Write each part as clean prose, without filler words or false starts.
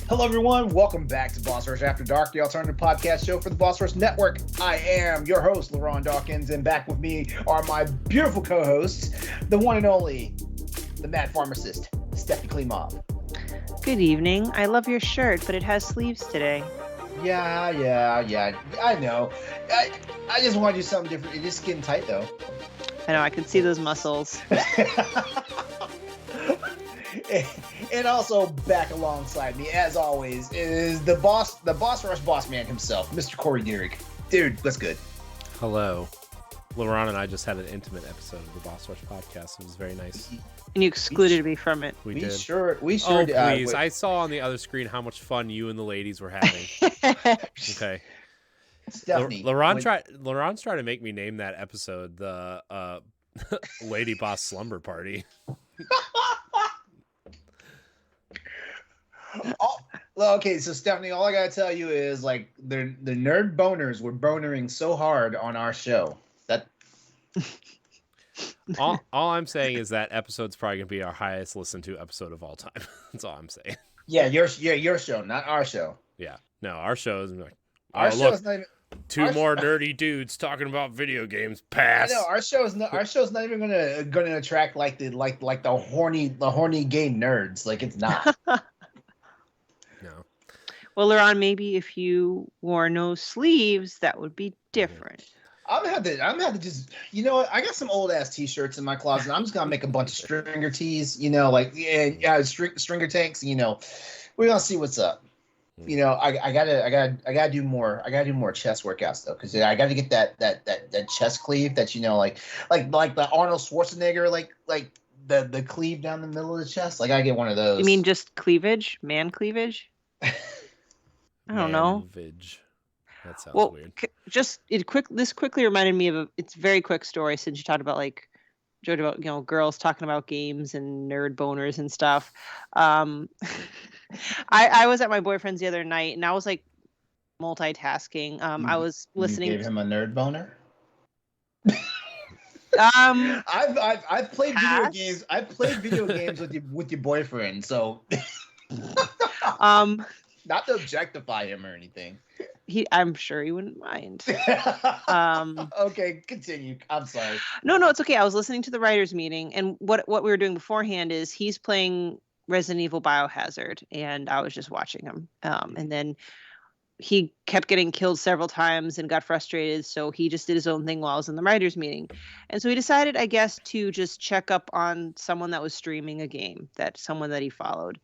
Hello, everyone. Welcome back to Boss Rush After Dark, the alternative podcast show for the Boss Rush Network. I am your host, LaRon Dawkins, and back with me are my beautiful co-hosts, the one and only, the mad pharmacist, Stephanie Klimov. Good evening. I love your shirt, but it has sleeves today. Yeah. I know. I just want to do something different. It is getting tight, though. I know. I can see those muscles. And also back alongside me, as always, is the Boss Rush boss man himself, Mr. Corey Gearig. Dude, what's good? Hello. LaRon and I just had an intimate episode of the Boss Rush podcast. It was very nice. And you excluded me from it. We did. sure Oh, did. please. I saw on the other screen how much fun you and the ladies were having. Okay. Stephanie. LaRon's trying to make me name that episode the Lady Boss Slumber Party. Okay, so Stephanie, all I gotta tell you is the nerd boners were bonering so hard on our show that all I'm saying is that episode's probably gonna be our highest listened to episode of all time. That's all I'm saying. Yeah, your show, not our show. Yeah, no, our show is like our show is not even two more nerdy dudes talking about video games. Pass. No, our show is not even gonna attract the horny gay nerds. Like, it's not. No. Well, LaRon, maybe if you wore no sleeves, that would be different. I'm gonna have to just, you know what? I got some old ass t-shirts in my closet. I'm just gonna make a bunch of stringer tees, stringer tanks. We're gonna see what's up. I gotta do more. I gotta do more chest workouts though, because I gotta get that chest cleave that like the Arnold Schwarzenegger like the cleave down the middle of the chest. Like, I get one of those. You mean just cleavage, man cleavage? I don't know. Cleavage. That sounds weird. This quickly reminded me of it's a very quick story, since you talked about girls talking about games and nerd boners and stuff. I was at my boyfriend's the other night, and I was like multitasking. I was listening. You gave him a nerd boner? I've played video games. I've played video games with your boyfriend, so not to objectify him or anything. I'm sure he wouldn't mind. Okay, continue. I'm sorry. No, it's okay. I was listening to the writers' meeting, and what we were doing beforehand is he's playing Resident Evil Biohazard, and I was just watching him. And then he kept getting killed several times and got frustrated, so he just did his own thing while I was in the writers' meeting. And so he decided, I guess, to just check up on someone that was streaming a game, someone that he followed.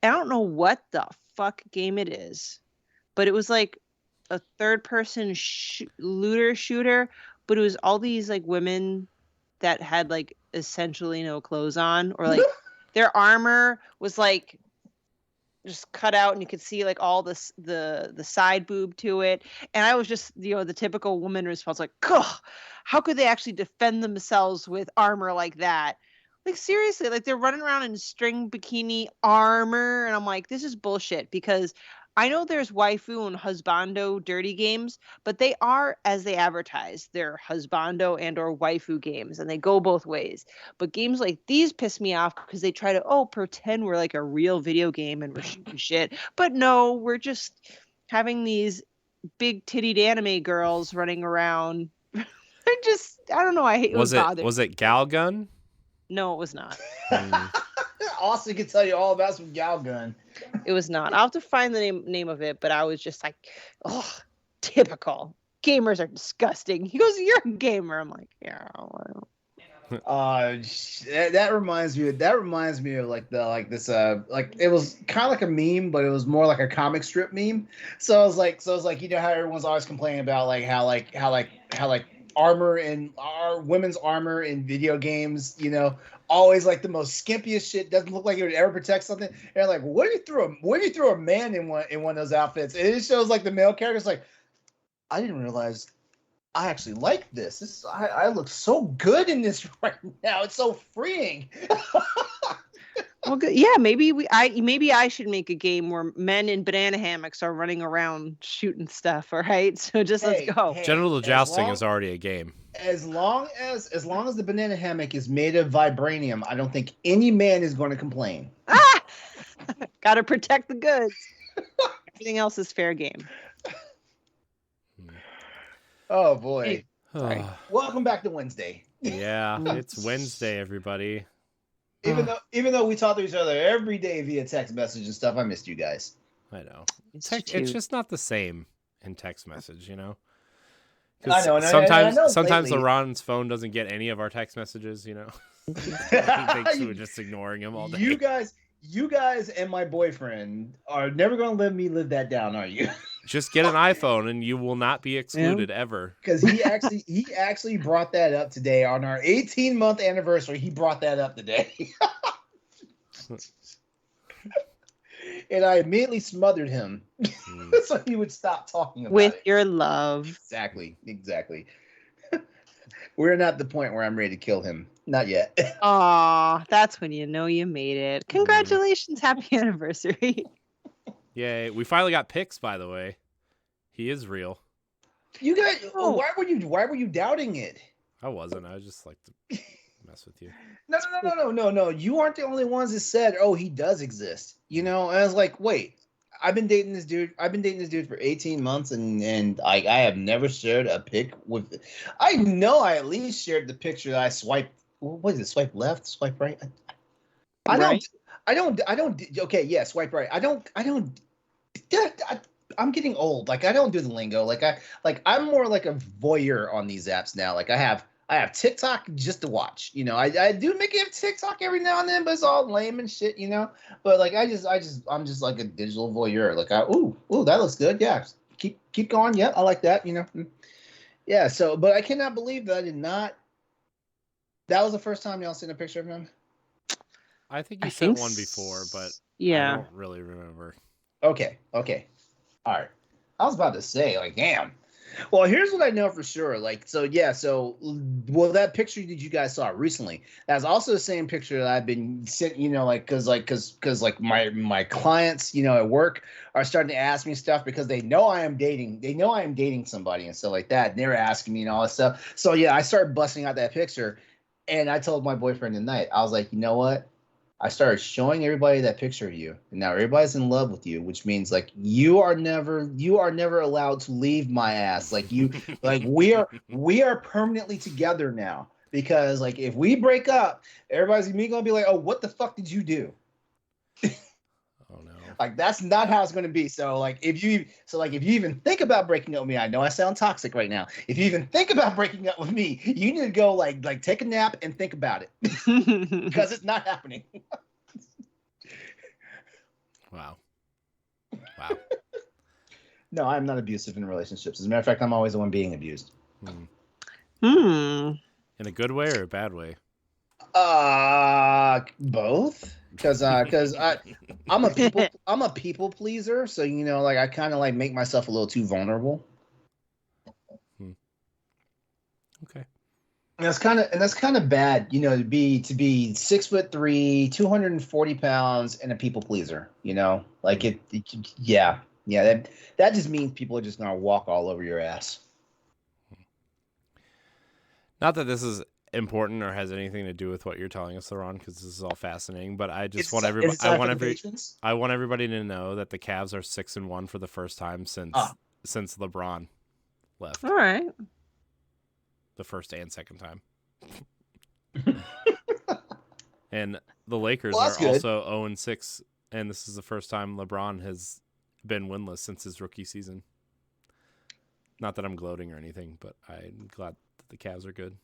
And I don't know what the fuck game it is, but it was like a third-person looter shooter, but it was all these like women that had like essentially no clothes on, or like their armor was like just cut out, and you could see like all this the side boob to it. And I was just, the typical woman response, like, how could they actually defend themselves with armor like that? Like, seriously, like, they're running around in string bikini armor, and I'm like, this is bullshit, because I know there's waifu and husbando dirty games, but they are, as they advertise, they're husbando and or waifu games, and they go both ways. But games like these piss me off because they try to, pretend we're like a real video game and we're shooting shit. But no, we're just having these big tittied anime girls running around. I don't know. I hate it. Was it Galgun? No, it was not. Austin can tell you all about some Galgun. It was not. I'll have to find the name of it, but I was just like, typical. Gamers are disgusting. He goes, "You're a gamer." I'm like, yeah. Well. That reminds me of it was kind of like a meme, but it was more like a comic strip meme. So it was like how everyone's always complaining about how armor and women's armor in video games, always like the most skimpiest shit, doesn't look like it would ever protect something. And like, what if you throw a man in one of those outfits? And it shows like the male character's like, I didn't realize I actually like this. I look so good in this right now. It's so freeing. Well, yeah, maybe I should make a game where men in banana hammocks are running around shooting stuff. All right, so let's go. Genital jousting is already a game. As long as the banana hammock is made of vibranium, I don't think any man is going to complain. Got to protect the goods. Everything else is fair game. Oh boy. Hey, sorry. Welcome back to Wednesday. Yeah, it's Wednesday, everybody. Even though we talk to each other every day via text message and stuff, I missed you guys. I know. It's It's just not the same in text message, you know? I know. And sometimes lately, Ron's phone doesn't get any of our text messages, you know? He thinks we're just ignoring him all day. You guys and my boyfriend are never going to let me live that down, are you? Just get an iPhone and you will not be excluded ever. Because he actually brought that up today on our 18-month anniversary. He brought that up today. And I immediately smothered him so he would stop talking about with it. your love. Exactly. We're not at the point where I'm ready to kill him. Not yet. Aw, that's when you know you made it. Congratulations. Happy anniversary. Yay. We finally got pics, by the way. He is real. You guys, why were you doubting it? I wasn't. I just like to mess with you. No. You aren't the only ones that said, "Oh, he does exist." You know, and I was like, "Wait, I've been dating this dude for 18 months, and I have never shared a pic with. I know I at least shared the picture that I swiped. What is it? Swipe left, swipe right. I don't. Okay, yeah, swipe right. I don't. I'm getting old. Like I don't do the lingo. I'm more like a voyeur on these apps now. Like I have TikTok just to watch. You know, I do make it TikTok every now and then, but it's all lame and shit. You know, but like I'm just like a digital voyeur. Like ooh, that looks good. Yeah, keep going. Yeah, I like that. You know, yeah. So, but I cannot believe that I did not. That was the first time y'all seen a picture of him. I think you sent one before, but yeah, I don't really remember. Okay. All right. I was about to say, like, damn. Well, here's what I know for sure. Like, well, that picture that you guys saw recently, that's also the same picture that I've been sent, you know, because my clients, you know, at work are starting to ask me stuff because they know I am dating somebody and stuff like that. And they're asking me and all that stuff. So yeah, I started busting out that picture and I told my boyfriend tonight, I was like, you know what? I started showing everybody that picture of you, and now everybody's in love with you, which means like you are never allowed to leave my ass. Like we are permanently together now because like if we break up, everybody's gonna be like, oh, what the fuck did you do? Oh no! Like that's not how it's gonna be. So if you even think about breaking up with me, I know I sound toxic right now. If you even think about breaking up with me, you need to go like take a nap and think about it because it's not happening. Wow. No, I'm not abusive in relationships. As a matter of fact, I'm always the one being abused. In a good way or a bad way? Both. Because I'm a people pleaser, so you know, like I kind of like make myself a little too vulnerable. Okay. And that's kind of bad, you know, to be 6'3", 240 pounds, and a people pleaser. You know, like yeah. That just means people are just gonna walk all over your ass. Not that this is important or has anything to do with what you're telling us, Ron, because this is all fascinating. But I just want everybody. I want everybody to know that the Cavs are 6-1 for the first time since LeBron left. All right. The first and second time. And the Lakers are also 0-6, and this is the first time LeBron has been winless since his rookie season. Not that I'm gloating or anything, but I'm glad that the Cavs are good.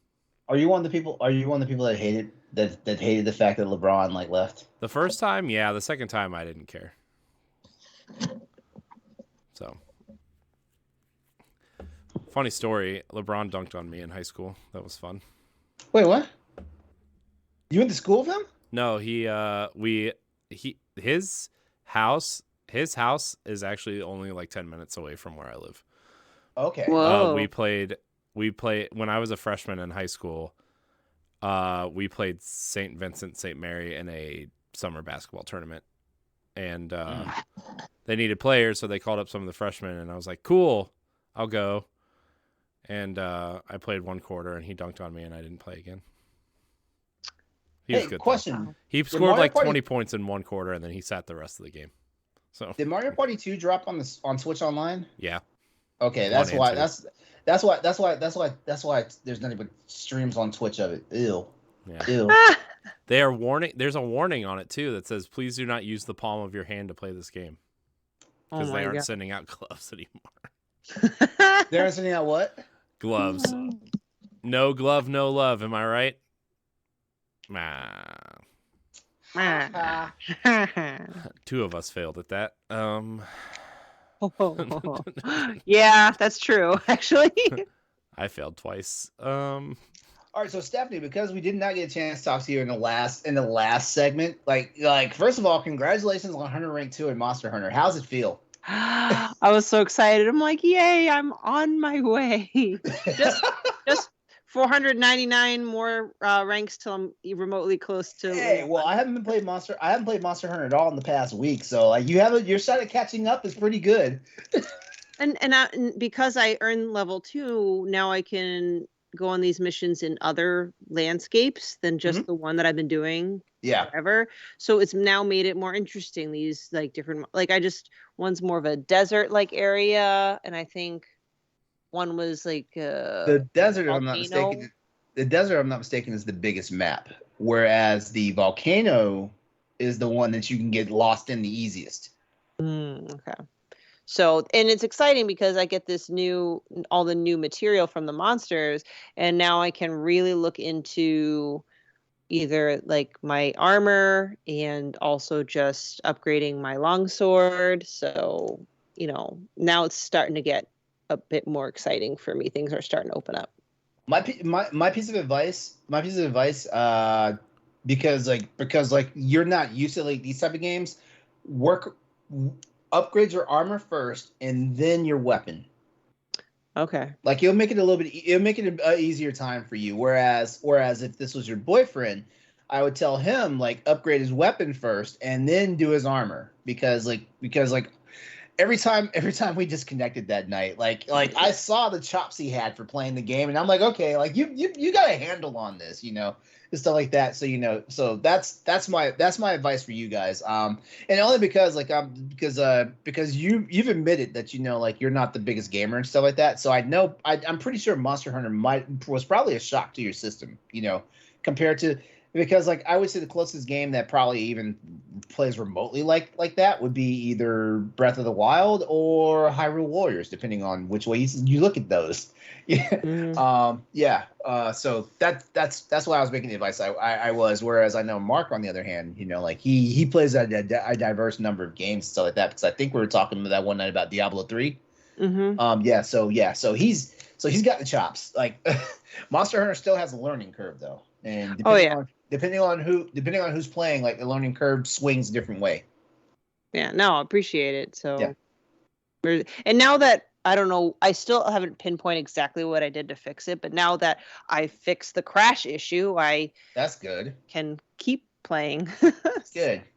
Are you one of the people that hated the fact that LeBron like left? The first time, yeah. The second time, I didn't care. So, funny story. LeBron dunked on me in high school. That was fun. Wait, what? You went to school with him? No, his house is actually only like 10 minutes away from where I live. Okay. Whoa. We played when I was a freshman in high school. We played St. Vincent St. Mary in a summer basketball tournament, and they needed players, so they called up some of the freshmen, and I was like, "Cool, I'll go." And I played one quarter, and he dunked on me, and I didn't play again. He was good. Question: He scored like 20 points in one quarter, and then he sat the rest of the game. So Did Mario Party 2 drop on Switch Online? yeah. Okay, One and two. that's why there's nothing but streams on Twitch of it. Ew. Yeah. Ew. They are warning. There's a warning on it too that says, "Please do not use the palm of your hand to play this game," Oh because they my aren't God. sending out gloves anymore. They're sending out what? Gloves. No glove, no love. Am I right? Nah. Two of us failed at that. Yeah, that's true. Actually, I failed twice. All right, so Stephanie, because we did not get a chance to talk to you in the last segment, like first of all, congratulations on Hunter Rank 2 in Monster Hunter. How's it feel? I was so excited. I'm like, yay! I'm on my way. Just 499 more ranks till I'm remotely close to. Hey, well, I haven't played Monster Hunter at all in the past week, so like your side of catching up is pretty good. And because I earned level 2, now I can go on these missions in other landscapes than just the one that I've been doing forever. So it's now made it more interesting. These like different, like one's more of a desert like area, and I think one was like the desert. volcano. I'm not mistaken. The desert, I'm not mistaken, is the biggest map, whereas the volcano is the one that you can get lost in the easiest. Okay. So, and it's exciting because I get all the new material from the monsters, and now I can really look into either like my armor and also just upgrading my longsword. So, now it's starting to get a bit more exciting for me. Things are starting to open up. My piece of advice, because you're not used to like these type of games, upgrade your armor first and then your weapon. Okay. Like it'll make it an easier time for you. Whereas if this was your boyfriend, I would tell him like upgrade his weapon first and then do his armor because every time we disconnected that night, like I saw the chops he had for playing the game, and I'm like, okay, like you got a handle on this, and stuff like that. So that's my advice for you guys. And only because because you've admitted that like you're not the biggest gamer and stuff like that. So I'm pretty sure Monster Hunter was probably a shock to your system, compared to. Because like I would say the closest game that probably even plays remotely like that would be either Breath of the Wild or Hyrule Warriors, depending on which way you look at those. So that's why I was making the advice I was. Whereas I know Mark, on the other hand, like he plays a diverse number of games and stuff like that. Because I think we were talking that one night about Diablo 3. So he's got the chops. Like Monster Hunter still has a learning curve though. And depending on who's playing, like the learning curve swings a different way. Yeah, no, I appreciate it. So, and now that I don't know, I still haven't pinpointed exactly what I did to fix it, but now that I fixed the crash issue, that's good. Can keep playing.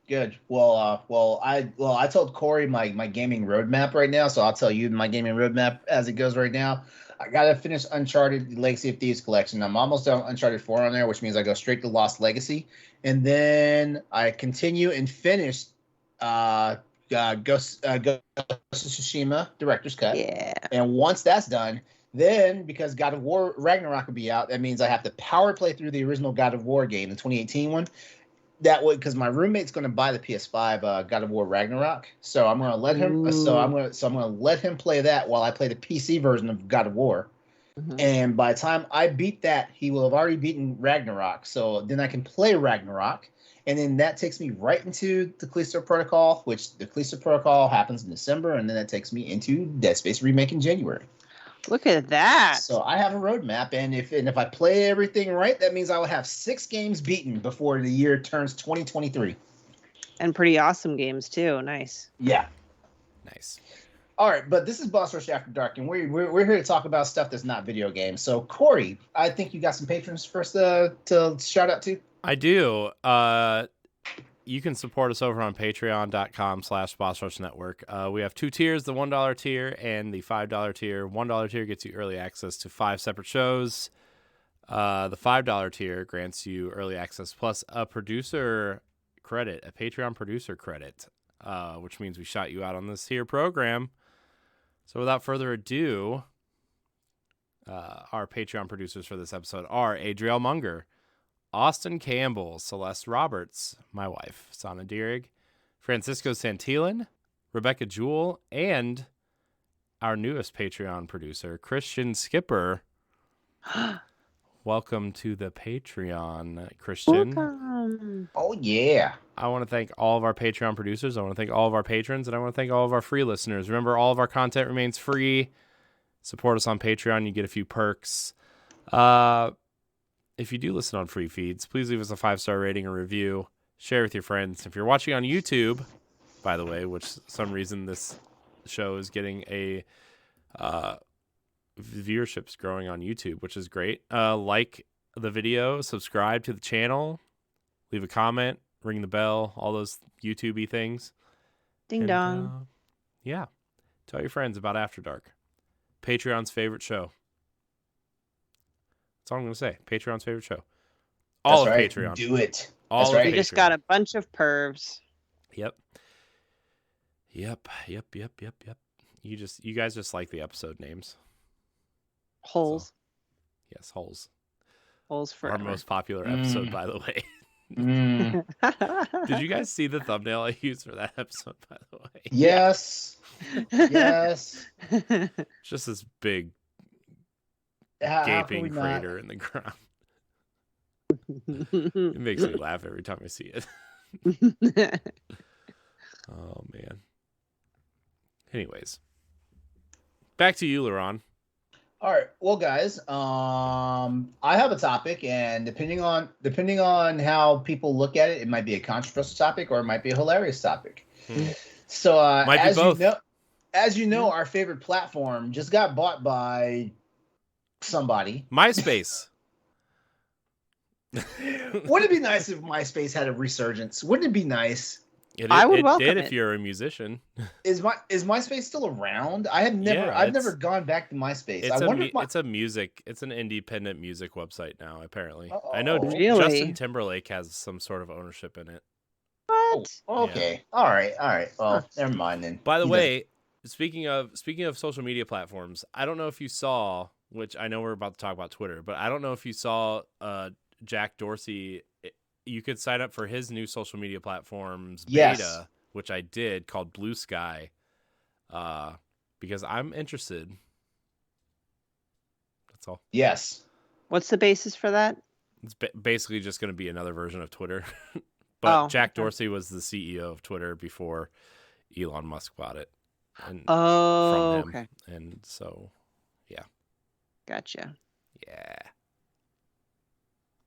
Good. Well, I told Corey my gaming roadmap right now, so I'll tell you my gaming roadmap as it goes right now. I gotta finish Uncharted Legacy of Thieves collection. I'm almost done with Uncharted 4 on there, which means I go straight to Lost Legacy, and then I continue and finish Ghost of Tsushima Director's Cut. Yeah. And once that's done, then because God of War Ragnarok will be out, that means I have to power play through the original God of War game, the 2018 one. That would, because my roommate's going to buy the PS5 God of War Ragnarok, so I'm going to let him. So I'm going to let him play that while I play the PC version of God of War. And by the time I beat that, he will have already beaten Ragnarok. So then I can play Ragnarok, and then that takes me right into the Callisto Protocol, which the Callisto Protocol happens in December, and then that takes me into Dead Space Remake in January. Look at that. So I have a roadmap, and if I play everything right, that means I will have 6 games beaten before the year turns 2023. And pretty awesome games too. Nice. Yeah. Nice. All right, but this is Boss Rush After Dark, and we're here to talk about stuff that's not video games. So Corey, I think you got some patrons first to shout out to. I do. You can support us over on patreon.com/BossRushNetwork. We have 2 tiers, the $1 tier and the $5 tier. $1 tier gets you early access to 5 separate shows. The $5 tier grants you early access plus a producer credit, a Patreon producer credit. which means we shot you out on this here program. So without further ado, our Patreon producers for this episode are Adriel Munger, Austin Campbell, Celeste Roberts, my wife, Sana Dierig, Francisco Santillan, Rebecca Jewell, and our newest Patreon producer, Christian Skipper. Welcome to the Patreon, Christian. Welcome. Oh, yeah. I want to thank all of our Patreon producers. I want to thank all of our patrons, and I want to thank all of our free listeners. Remember, all of our content remains free. Support us on Patreon. You get a few perks. If you do listen on free feeds, please leave us a 5-star rating or review. Share with your friends. If you're watching on YouTube, by the way, which for some reason this show is getting a viewership's growing on YouTube, which is great. Like the video, subscribe to the channel, leave a comment, ring the bell, all those YouTube-y things. Ding dong. Yeah. Tell your friends about After Dark. Patreon's favorite show. That's all I'm going to say. Patreon's favorite show. All That's of right. Patreon. Do it. All That's of right. We just Patreon. got a bunch of pervs. Yep. You guys just like the episode names. Holes. Yes, holes. Holes Our forever. most popular episode, by the way. Mm. Did you guys see the thumbnail I used for that episode, by the way? Yes. Yes. It's just this big How can gaping we not? crater in the ground. It makes me laugh every time I see it. Oh, man. Anyways. Back to you, Laron. All right. Well, guys, I have a topic, and depending on how people look at it, it might be a controversial topic or it might be a hilarious topic. So, Might be both. As you know, our favorite platform just got bought by somebody. MySpace. Wouldn't it be nice if MySpace had a resurgence? Wouldn't it be nice? I would it welcome did it. if you're a musician. Is MySpace still around? I've Yeah, never gone back to MySpace. It's I wonder if it's an independent music website now, apparently. Oh, I know really? Justin Timberlake has some sort of ownership in it. What? okay. All right. Well, never mind then. By the He way, speaking of social media platforms, I don't know if you saw, which I know we're about to talk about Twitter, but I don't know if you saw Jack Dorsey. You could sign up for his new social media platforms Yes. beta, which I did, called Blue Sky, because I'm interested. That's all. Yes. What's the basis for that? It's basically just going to be another version of Twitter. But Oh, Jack okay. Dorsey was the CEO of Twitter before Elon Musk bought it. And Oh, from him. okay. And so, Gotcha. yeah.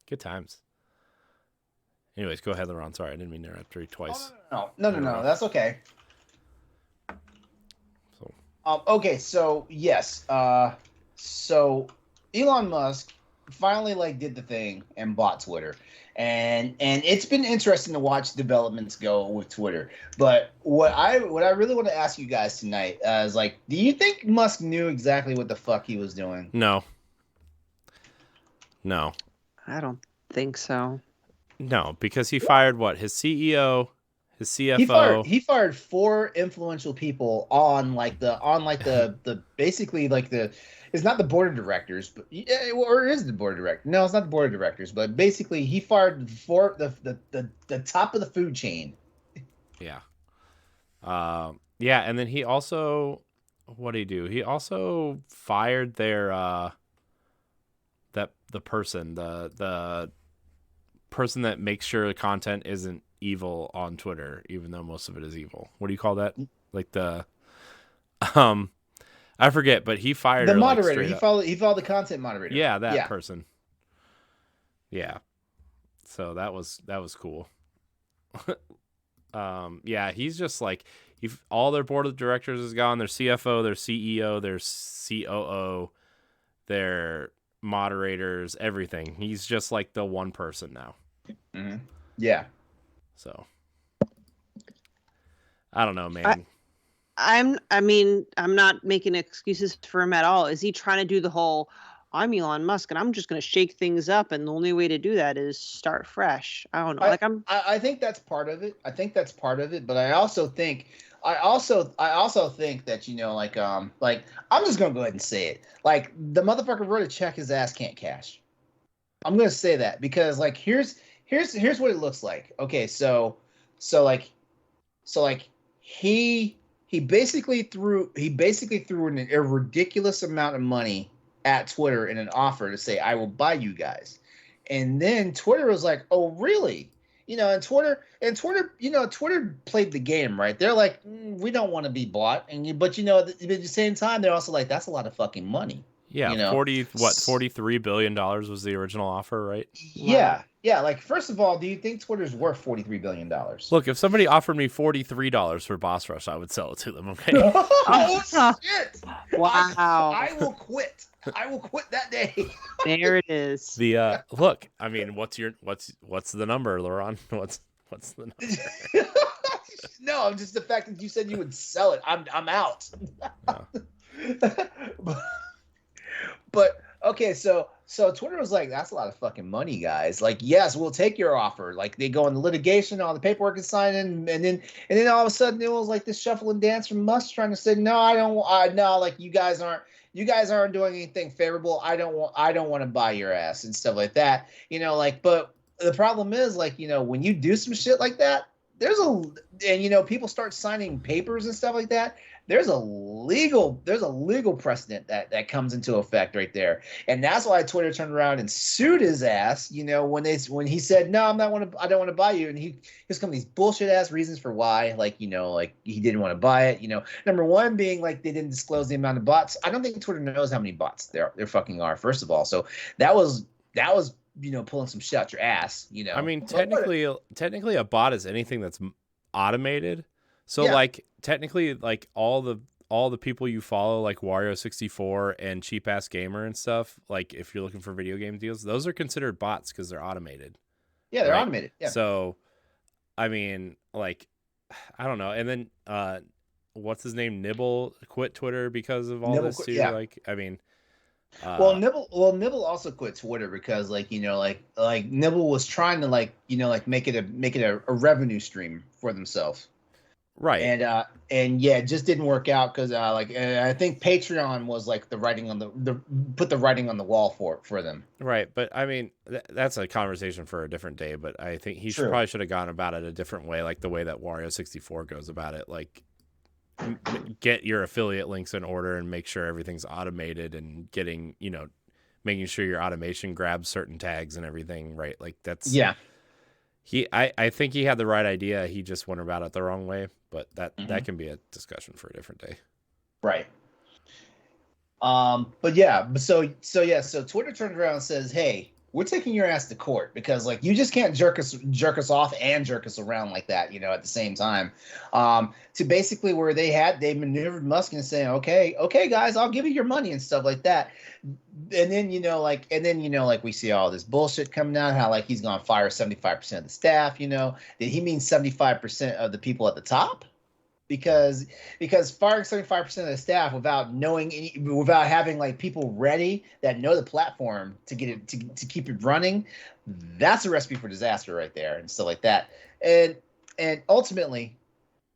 Good times. Anyways, go ahead, Laron. Sorry, I didn't mean to interrupt you twice. No. That's okay. So, Okay. So yes. So Elon Musk finally did the thing and bought Twitter, and it's been interesting to watch developments go with Twitter. But what I really want to ask you guys tonight is do you think Musk knew exactly what the fuck he was doing? no. I don't think so. No, because he fired his CEO, his CFO. He fired 4 influential people on the basically it's not the board of directors, but or is it the board of directors? No, it's not the board of directors, but basically he fired the top of the food chain. Yeah. Yeah, and then he also, what did he do? He also fired their the person that makes sure the content isn't evil on Twitter, even though most of it is evil. What do you call that? Like the I forget, but he fired The her, moderator. straight up. He followed the content moderator. Yeah, that person. Yeah. So that was cool. Yeah, he's just all their board of directors is gone, their CFO, their CEO, their COO, their moderators, everything. He's just the one person now. Mm-hmm. Yeah. So I don't know, man. I'm not making excuses for him at all. Is he trying to do the whole, I'm Elon Musk and I'm just going to shake things up, and the only way to do that is start fresh. I don't know. I think that's part of it. I think that's part of it, but I also think that I'm just gonna go ahead and say it. Like the motherfucker wrote a check his ass can't cash. I'm gonna say that because like here's what it looks like. Okay, so he basically threw in a ridiculous amount of money at Twitter in an offer to say I will buy you guys, and then Twitter was like, oh really? And Twitter, Twitter played the game, right? They're like, we don't want to be bought, but at the same time, they're also like, that's a lot of fucking money. Yeah, $43 billion was the original offer, right? Yeah, yeah. Like, first of all, do you think Twitter's worth $43 billion? Look, if somebody offered me $43 for Boss Rush, I would sell it to them. Okay. Oh shit! Wow. I will quit. I will quit that day. There it is. The look, I mean, what's the number, Laurent? What's the number? No, I'm just the fact that you said you would sell it. I'm out. But okay, so Twitter was like, that's a lot of fucking money, guys. Like, yes, we'll take your offer. Like, they go into litigation, all the paperwork is signed, and then all of a sudden it was like this shuffle and dance from Musk trying to say, no, I don't. No, like you guys aren't doing anything favorable. I don't want to buy your ass and stuff like that. But the problem is, like, when you do some shit like that, people start signing papers and stuff like that. There's a legal precedent that comes into effect right there, and that's why Twitter turned around and sued his ass. When he said no, I don't want to buy you, and he's come these bullshit ass reasons for why, like he didn't want to buy it. Number one being like they didn't disclose the amount of bots. I don't think Twitter knows how many bots there fucking are. First of all, so that was pulling some shit out your ass. I mean, technically a bot is anything that's automated. So yeah. like technically, like all the people you follow, like Wario64 and Cheap Ass Gamer and stuff, like if you're looking for video game deals, those are considered bots because they're automated. Yeah, they're automated. Yeah. So, I mean, like, I don't know. And then, what's his name? Nibble quit Twitter because of all this too. Yeah. Like, I mean, Nibble also quit Twitter because Nibble was trying to make it a revenue stream for themselves. Right. And yeah, it just didn't work out because I think Patreon was like the writing on the writing on the wall for them. Right, but I mean that's a conversation for a different day. But I think he probably should have gone about it a different way, like the way that Wario64 goes about it. Like, get your affiliate links in order and make sure everything's automated and getting making sure your automation grabs certain tags and everything. Right, like that's I think he had the right idea. He just went about it the wrong way, but that can be a discussion for a different day. Right. But yeah, so Twitter turns around and says, "Hey, we're taking your ass to court because like you just can't jerk us off and jerk us around like that, at the same time." To basically where they maneuvered Musk and saying, "Okay, guys, I'll give you your money and stuff like that." And then we see all this bullshit coming out, how like he's gonna fire 75% of the staff. Did he mean 75% of the people at the top? Because firing 75% of the staff without having like people ready that know the platform to get it to keep it running, that's a recipe for disaster right there and stuff like that. And ultimately,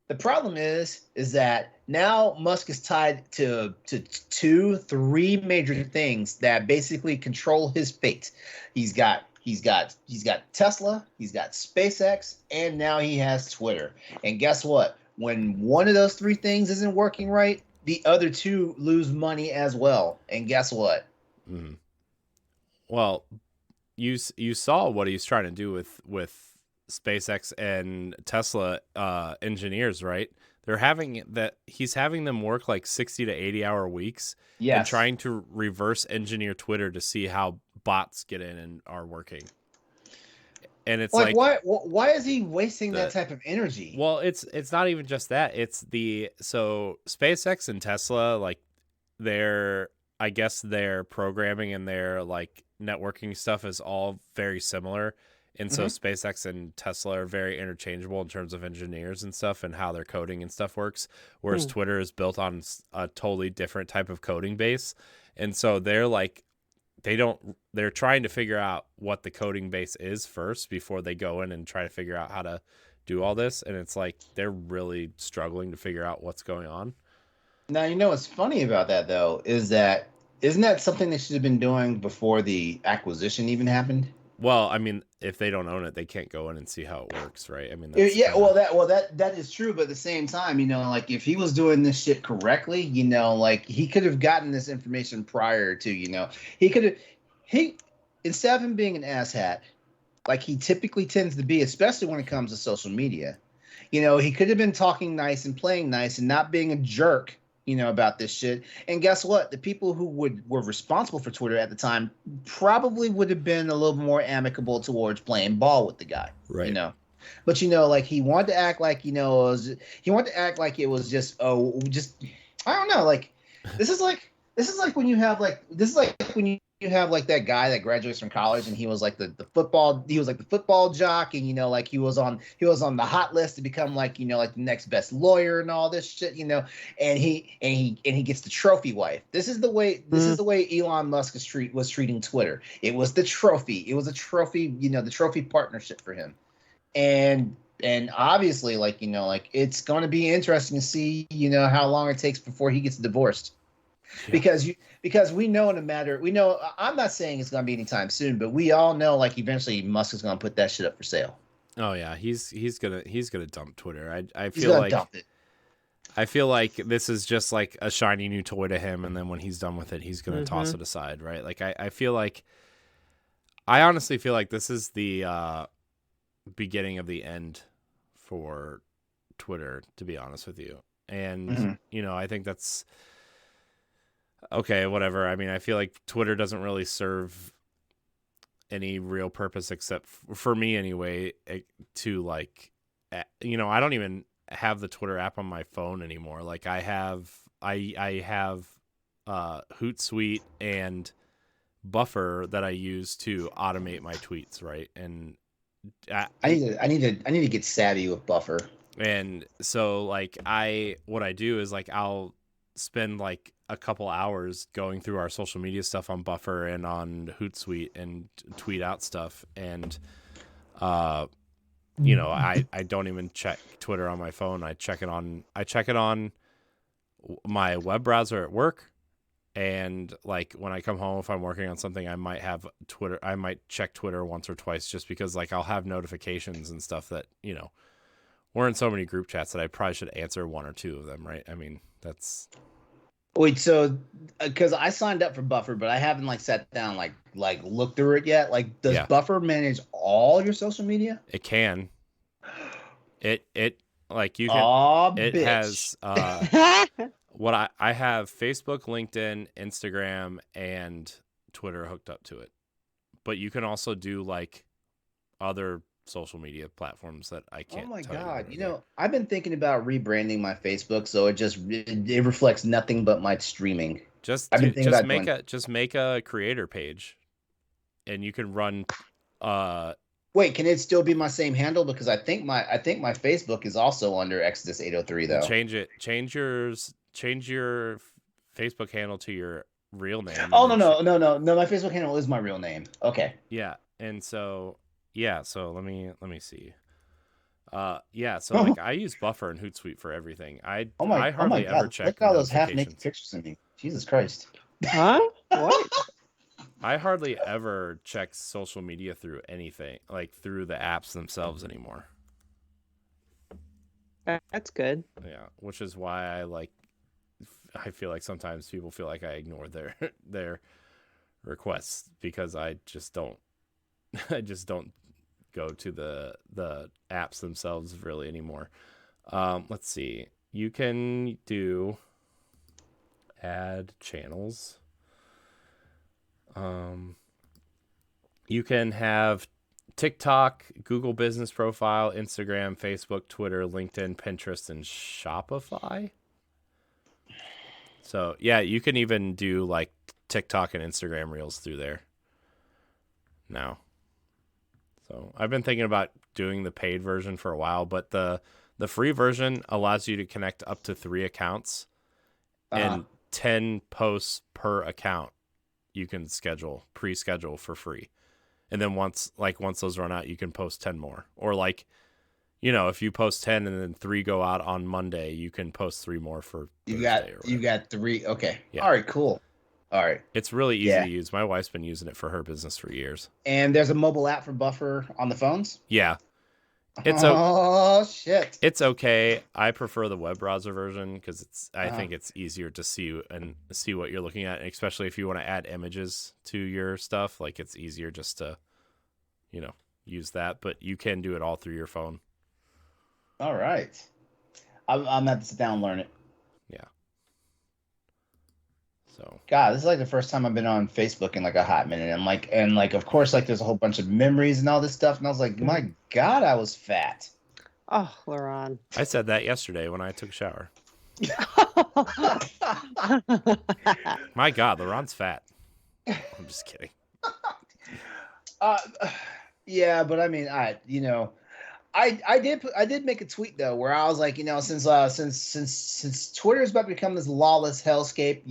the problem is that now Musk is tied to 2-3 major things that basically control his fate. He's got Tesla, he's got SpaceX, and now he has Twitter. And guess what? When one of those 3 things isn't working right, the other 2 lose money as well. And guess what? Mm. Well, you saw what he's trying to do with SpaceX and Tesla engineers, right? He's having them work like 60 to 80 hour weeks. Yes. And trying to reverse engineer Twitter to see how bots get in and are working. And it's like why is he wasting that type of energy? Well, it's not even just that. It's so SpaceX and Tesla, like their programming and their like networking stuff is all very similar. And so SpaceX and Tesla are very interchangeable in terms of engineers and stuff and how their coding and stuff works. Whereas Twitter is built on a totally different type of coding base. And so they're like they're trying to figure out what the coding base is first before they go in and try to figure out how to do all this. And it's like, they're really struggling to figure out what's going on. Now, you know what's funny about that, though, is that isn't that something they should have been doing before the acquisition even happened? Well, I mean, if they don't own it, they can't go in and see how it works, right? I mean, Yeah, that is true, but at the same time, you know, like if he was doing this shit correctly, you know, like he could have gotten this information prior to, you know, he instead of him being an asshat, like he typically tends to be, especially when it comes to social media, you know, he could have been talking nice and playing nice and not being a jerk, you know, about this shit. And guess what? The people who were responsible for Twitter at the time probably would have been a little more amicable towards playing ball with the guy, right? You know, but you know, like he wanted to act like, you know, he wanted to act like it was just I don't know, like this is like when you have like you have like that guy that graduates from college and he was like the football jock, and you know, like he was on the hot list to become like, you know, like the next best lawyer and all this shit, you know, and he gets the trophy wife. This is the way Elon Musk was treating Twitter. It was the trophy. It was a trophy, you know, the trophy partnership for him. And obviously, like, you know, like it's going to be interesting to see, you know, how long it takes before he gets divorced. Yeah. Because we know I'm not saying it's going to be anytime soon, but we all know like eventually Musk is going to put that shit up for sale. Oh yeah, he's going to dump Twitter. I feel like dump it. I feel like this is just like a shiny new toy to him, and then when he's done with it, he's going to toss it aside, right? Like I honestly feel like this is the beginning of the end for Twitter, to be honest with you. And you know, I think that's okay, whatever. I mean, I feel like Twitter doesn't really serve any real purpose except for me anyway, to like, you know, I don't even have the Twitter app on my phone anymore. Like I have Hootsuite and Buffer that I use to automate my tweets, right? And I need to get savvy with Buffer. And so like what I do is like I'll spend like a couple hours going through our social media stuff on Buffer and on Hootsuite and tweet out stuff. And, you know, I don't even check Twitter on my phone. I check it on my web browser at work. And like when I come home, if I'm working on something, I might have Twitter. I might check Twitter once or twice just because like I'll have notifications and stuff that, you know, we're in so many group chats that I probably should answer one or two of them. Right. I mean, that's. Wait, so because I signed up for Buffer, but I haven't like sat down like looked through it yet. Like, does Buffer manage all your social media? It can. It like you can. It bitch. Has what I have Facebook, LinkedIn, Instagram, and Twitter hooked up to it. But you can also do like other social media platforms that I can't. Oh my god! You know, I've been thinking about rebranding my Facebook so it reflects nothing but my streaming. Just make a creator page, and you can run. Wait, can it still be my same handle? Because I think my Facebook is also under Exodus 803 though. Change it. Change your Facebook handle to your real name. Oh no! My Facebook handle is my real name. Okay. Yeah, and so. Yeah, so let me see. So like I use Buffer and Hootsuite for everything. I hardly ever check. Look at all those half-naked pictures of me. Jesus Christ. Huh? What? I hardly ever check social media through anything, like through the apps themselves anymore. That's good. Yeah, which is why I feel like sometimes people feel like I ignore their requests because I just don't go to the apps themselves really anymore. Let's see. You can do add channels. You can have TikTok, Google Business Profile, Instagram, Facebook, Twitter, LinkedIn, Pinterest, and Shopify. So yeah, you can even do like TikTok and Instagram Reels through there now. So I've been thinking about doing the paid version for a while, but the free version allows you to connect up to 3 accounts and 10 posts per account. you can pre-schedule for free. And then once those run out, you can post 10 more. Or like, if you post 10 and then 3 go out on Monday, you can post 3 more for Thursday. You got 3. Okay. Yeah. All right, cool. All right. It's really easy to use. My wife's been using it for her business for years. And there's a mobile app for Buffer on the phones? Yeah. Shit. It's okay. I prefer the web browser version because I think it's easier to see what you're looking at, especially if you want to add images to your stuff. Like it's easier just to, use that. But you can do it all through your phone. All right. I'm gonna have to sit down and learn it. Yeah. So. God, this is like the first time I've been on Facebook in like a hot minute. And of course, like there's a whole bunch of memories and all this stuff. And I was like, my God, I was fat. Oh, Laron. I said that yesterday when I took a shower. My God, Laron's fat. I'm just kidding. Yeah, but I mean, I did make a tweet though where I was like, since Twitter is about to become this lawless hellscape,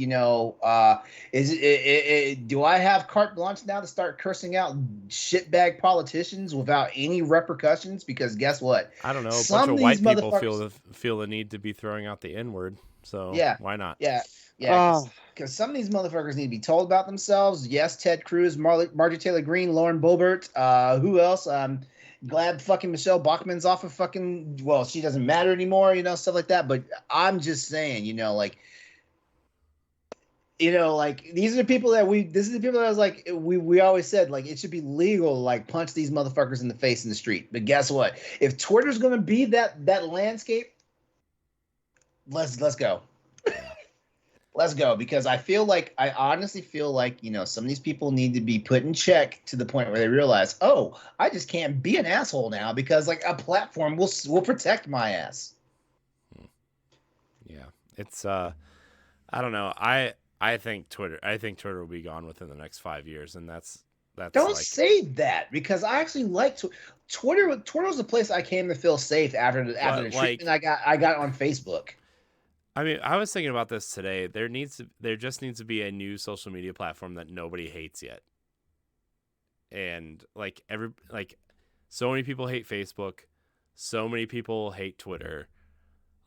do I have carte blanche now to start cursing out shitbag politicians without any repercussions? Because guess what? I don't know. A bunch of white people feel the need to be throwing out the N-word. So yeah, why not? Yeah. Because some of these motherfuckers need to be told about themselves. Yes, Ted Cruz, Marjorie Taylor Greene, Lauren Boebert. Who else? Glad fucking Michelle Bachmann's off of fucking, well, she doesn't matter anymore, stuff like that. But I'm just saying, these are the people that I was like, we always said, like, it should be legal to, like, punch these motherfuckers in the face in the street. But guess what? If Twitter's going to be that landscape, let's go. Let's go, because I honestly feel like, some of these people need to be put in check to the point where they realize, oh, I just can't be an asshole now because like a platform will protect my ass. Yeah, it's I don't know. I think Twitter will be gone within the next 5 years, and that's don't say that, because I actually like Twitter. Twitter was the place I came to feel safe after the treatment I got on Facebook. I mean, I was thinking about this today. There just needs to be a new social media platform that nobody hates yet. And so many people hate Facebook, so many people hate Twitter.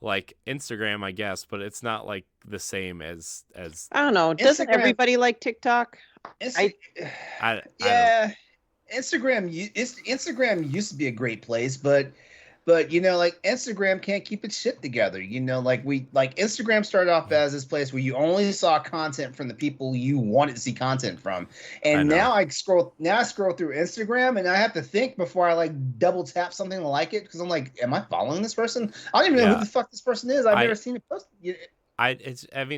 Like Instagram, I guess, but it's not like the same as I don't know. Doesn't everybody like TikTok? Yeah. Instagram used to be a great place, but Instagram can't keep its shit together. Instagram started off as this place where you only saw content from the people you wanted to see content from. And now I scroll through Instagram and I have to think before I like double tap something to like it, because I'm like, am I following this person? I don't even know who the fuck this person is. I've never seen it post.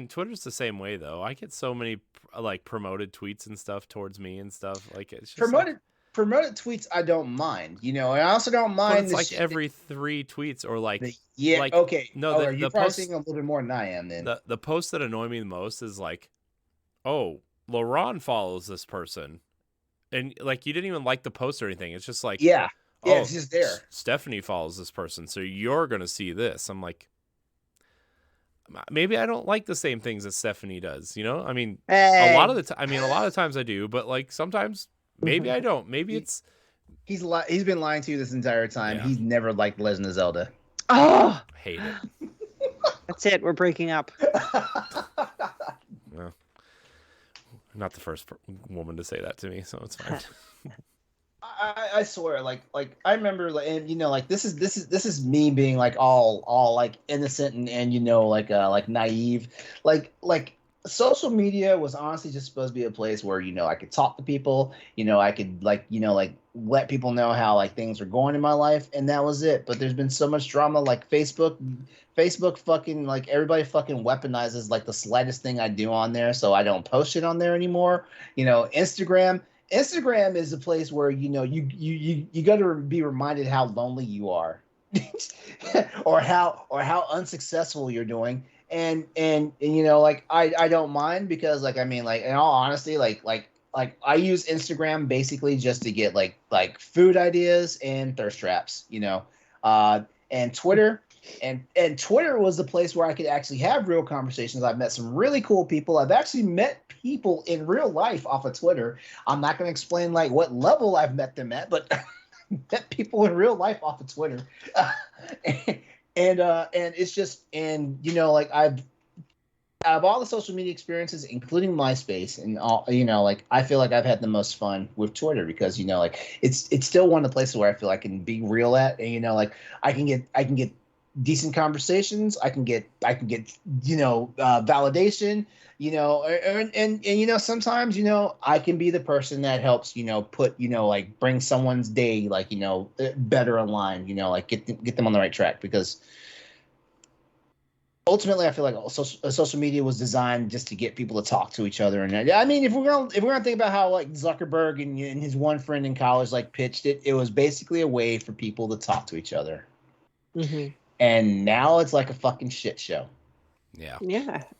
Twitter's the same way though. I get so many like promoted tweets and stuff towards me and stuff. Like it's just promoted tweets I don't mind, and I also don't mind. But it's like every 3 tweets or like okay. No, you're probably seeing a little bit more than I am then. The posts that annoy me the most is like, oh, LaRon follows this person, and like you didn't even like the post or anything. It's just like it's just there. Stephanie follows this person, so you're gonna see this. I'm like, maybe I don't like the same things that Stephanie does. I mean, a lot of times I do, but like sometimes. Maybe I don't. Maybe it's he's been lying to you this entire time. Yeah. He's never liked Legend of Zelda. Oh, hate it. That's it. We're breaking up. Well, not the first woman to say that to me, so it's fine. I swear, like I remember, and this is me being like all like innocent and like naive, like. Social media was honestly just supposed to be a place where I could talk to people, I could let people know how like things are going in my life, and that was it. But there's been so much drama, like Facebook fucking like everybody fucking weaponizes like the slightest thing I do on there, so I don't post it on there anymore. Instagram is a place where you got to be reminded how lonely you are, or how unsuccessful you're doing. And like I don't mind, because like I mean, like in all honesty, like I use Instagram basically just to get like food ideas and thirst traps, and Twitter And Twitter was the place where I could actually have real conversations. I've met some really cool people. I've actually met people in real life off of Twitter. I'm not going to explain like what level I've met them at, but met people in real life off of Twitter. And it's just, and you know, like out of all the social media experiences, including MySpace and all, you know, like I feel like I've had the most fun with Twitter because, you know, like it's still one of the places where I feel I can be real at, and you know, like I can get decent conversations. I can get you know, validation, you know, and you know, sometimes, you know, I can be the person that helps, you know, put, you know, like bring someone's day, like, you know, better aligned, you know, like get them on the right track, because ultimately I feel like social media was designed just to get people to talk to each other. And I mean, if we're gonna think about how like Zuckerberg and his one friend in college like pitched it, it was basically a way for people to talk to each other. Mm-hmm. And now it's like a fucking shit show. Yeah,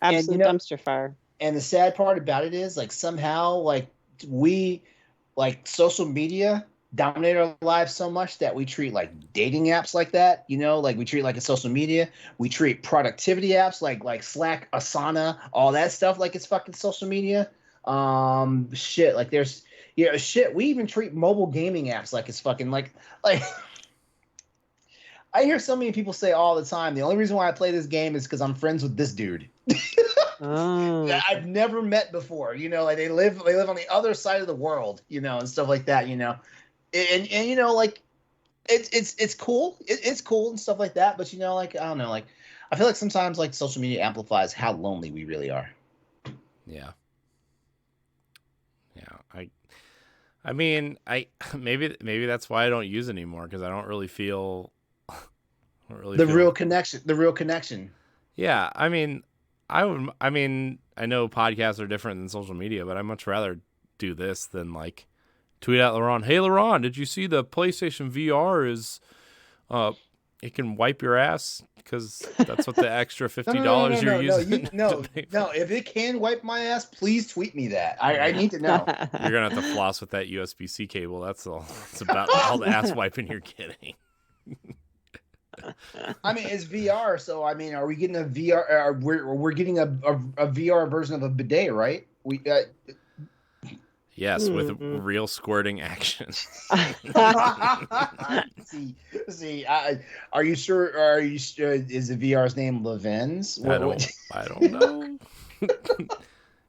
absolute you know, dumpster fire. And the sad part about it is, like, somehow, like, we, like, social media dominate our lives so much that we treat, like, dating apps like that, you know? Like, we treat, like, a social media. We treat productivity apps like Slack, Asana, all that stuff like it's fucking social media. Shit, like, there's, you know, shit, we even treat mobile gaming apps like it's fucking, like... I hear so many people say all the time, the only reason why I play this game is because I'm friends with this dude. That I've never met before. You know, like they live on the other side of the world, you know, and stuff like that, you know. And you know, like it's cool. It's cool and stuff like that, but you know, like I don't know, like I feel like sometimes like social media amplifies how lonely we really are. Yeah. Yeah, I mean, maybe that's why I don't use it anymore, because I don't really feel real connection. Yeah, I mean, I know podcasts are different than social media, but I'd much rather do this than like tweet out LeRon, "Hey LeRon, did you see the PlayStation VR is it can wipe your ass, because that's what the extra $50 you're using." No, if it can wipe my ass, please tweet me that. I need to know. You're gonna have to floss with that USB-C cable. That's all. It's about all the ass wiping you're getting. I mean, it's VR, so I mean, are we getting a VR? We're getting a VR version of a bidet, right? Yes, with real squirting action. see. Are you sure? Is the VR's name Levin's? I don't know. It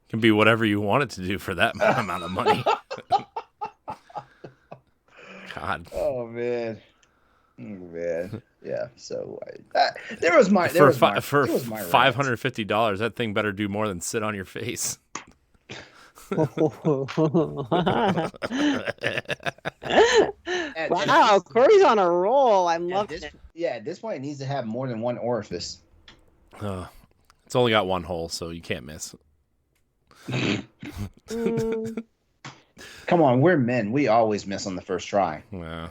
can be whatever you want it to do for that amount of money. God. Oh man. Yeah. So for $550, that thing better do more than sit on your face. Wow, Corey's on a roll. I'm loving it. Yeah, at this point, it needs to have more than one orifice. It's only got one hole, so you can't miss. Come on, we're men. We always miss on the first try. Yeah.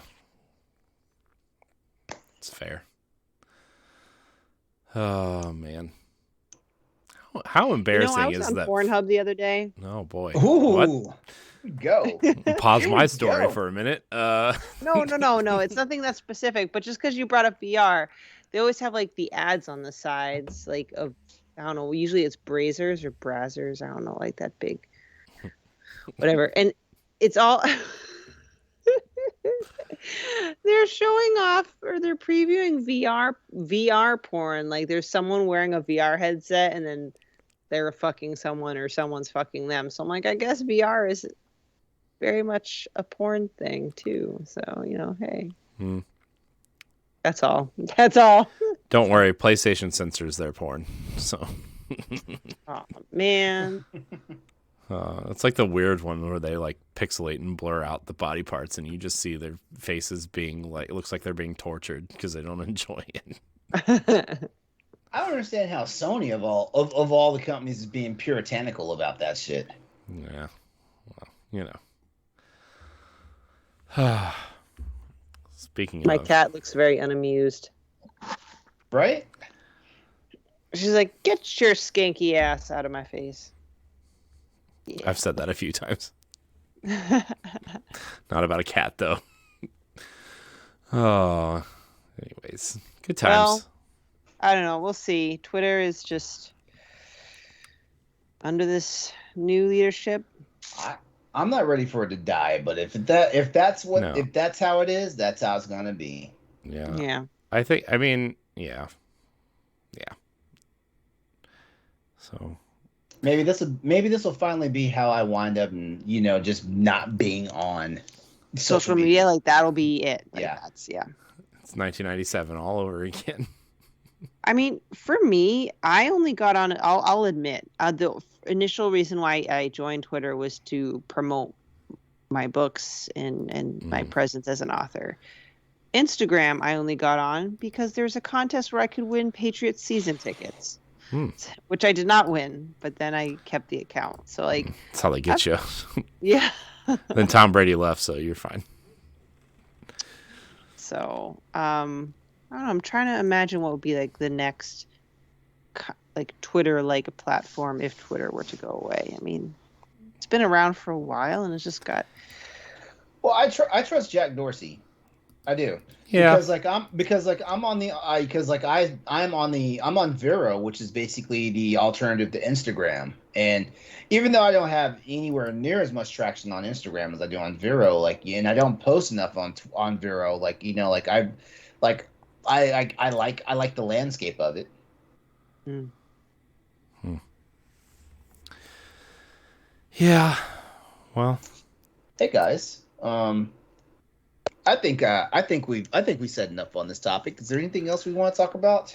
It's fair. Oh man, how embarrassing is that? I was on Pornhub the other day. Oh boy. Ooh, what? Go. Pause my story for a minute. No. It's nothing that specific, but just because you brought up VR, they always have like the ads on the sides, like of I don't know. Usually it's Brazzers or Brazzers. I don't know, like that big, whatever. And it's all. They're showing off, or they're previewing VR porn. Like there's someone wearing a VR headset and then they're fucking someone or someone's fucking them. So I'm like, I guess VR is very much a porn thing too. So, you know, hey. That's all. Don't worry, PlayStation censors their porn. So oh man. It's like the weird one where they like pixelate and blur out the body parts, and you just see their faces being like, it looks like they're being tortured because they don't enjoy it. I don't understand how Sony of all the companies is being puritanical about that shit. Yeah, well, you know. Speaking my of, cat looks very unamused. Right? She's like, "Get your skanky ass out of my face." Yeah. I've said that a few times. Not about a cat, though. Oh, anyways, good times. Well, I don't know. We'll see. Twitter is just under this new leadership. I'm not ready for it to die, but if that's how it is, that's how it's gonna be. Yeah. Yeah. Yeah. So maybe this will finally be how I wind up, and just not being on social media. Like that'll be it. Like, yeah. It's 1997 all over again. I mean, for me, I only got on. I'll admit, the initial reason why I joined Twitter was to promote my books and my presence as an author. Instagram, I only got on because there's a contest where I could win Patriots season tickets, which I did not win, but then I kept the account. So like, that's how they get you. Yeah. Then Tom Brady left, so you're fine. So, I don't know. I'm trying to imagine what would be like the next, like Twitter-like platform if Twitter were to go away. I mean, it's been around for a while, and it's just got. Well, I trust Jack Dorsey. I do. Yeah. I'm on Vero, which is basically the alternative to Instagram. And even though I don't have anywhere near as much traction on Instagram as I do on Vero, and I don't post enough on Vero, I like the landscape of it. Yeah. Well. Hey guys. I think we said enough on this topic. Is there anything else we want to talk about?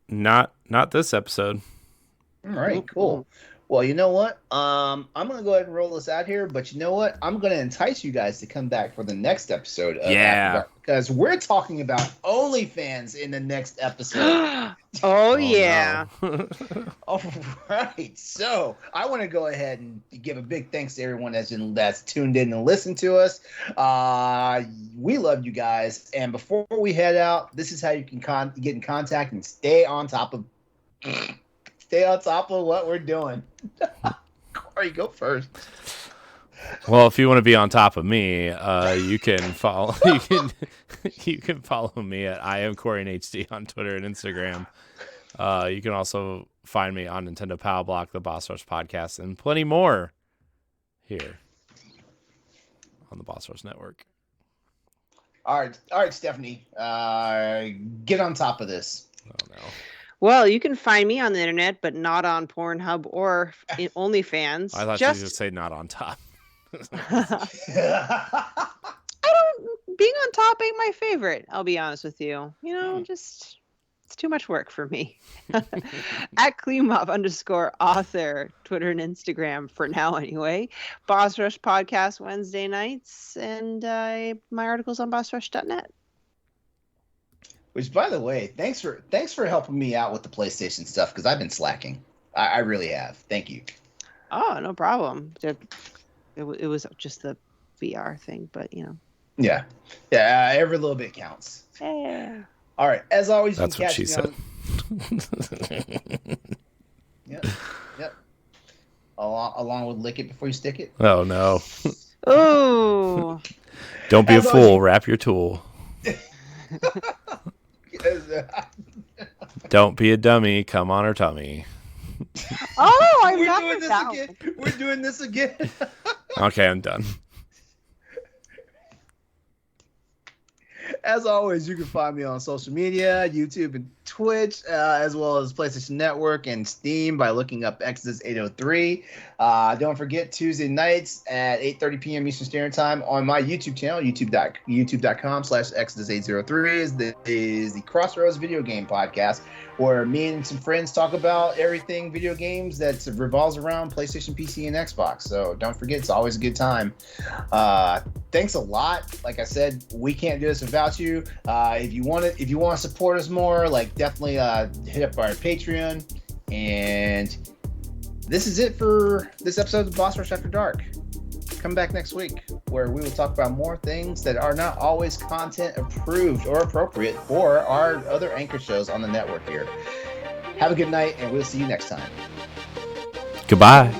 Not this episode. All right, cool. Well, you know what? I'm gonna go ahead and roll this out here, but you know what? I'm gonna entice you guys to come back for the next episode of After Dark, because we're talking about OnlyFans in the next episode. Oh yeah. No. All right. So I want to go ahead and give a big thanks to everyone that's tuned in and listened to us. We love you guys. And before we head out, this is how you can get in contact and stay on top of what we're doing. Corey, go first. Well, if you want to be on top of me, you can follow you can follow me at I am Corey HD on Twitter and Instagram. You can also find me on Nintendo Power Block, the Boss Rush Podcast, and plenty more here on the Boss Rush Network. All right, Stephanie, get on top of this. Oh no. Well, you can find me on the internet, but not on Pornhub or OnlyFans. I thought you would say not on top. Being on top ain't my favorite. I'll be honest with you. Just it's too much work for me. At @cleanmop_author, Twitter and Instagram for now anyway. Boss Rush Podcast Wednesday nights, and my articles on bossrush.net. Which, by the way, thanks for helping me out with the PlayStation stuff, because I've been slacking. I really have. Thank you. Oh, no problem. It was just the VR thing, but Yeah. Every little bit counts. Yeah. All right. As always, that's what she said. Yep. Along with lick it before you stick it. Oh no. Oh. Don't be a fool. Wrap your tool. Don't be a dummy. Come on her tummy. Oh, We're doing this again. Okay, I'm done. As always, you can find me on social media, YouTube and Twitch, as well as PlayStation Network and Steam by looking up Exodus 803. Don't forget, Tuesday nights at 8:30 p.m. Eastern Standard Time on my YouTube channel, youtube.com/Exodus803 is the Crossroads Video Game Podcast, where me and some friends talk about everything video games that revolves around PlayStation, PC, and Xbox. So don't forget, it's always a good time. Thanks a lot. Like I said, we can't do this without you. If you want to support us more, definitely hit up our Patreon. And this is it for this episode of Boss Rush After Dark. Come back next week, where we will talk about more things that are not always content approved or appropriate for our other anchor shows on the network here. Have a good night, and we'll see you next time. Goodbye.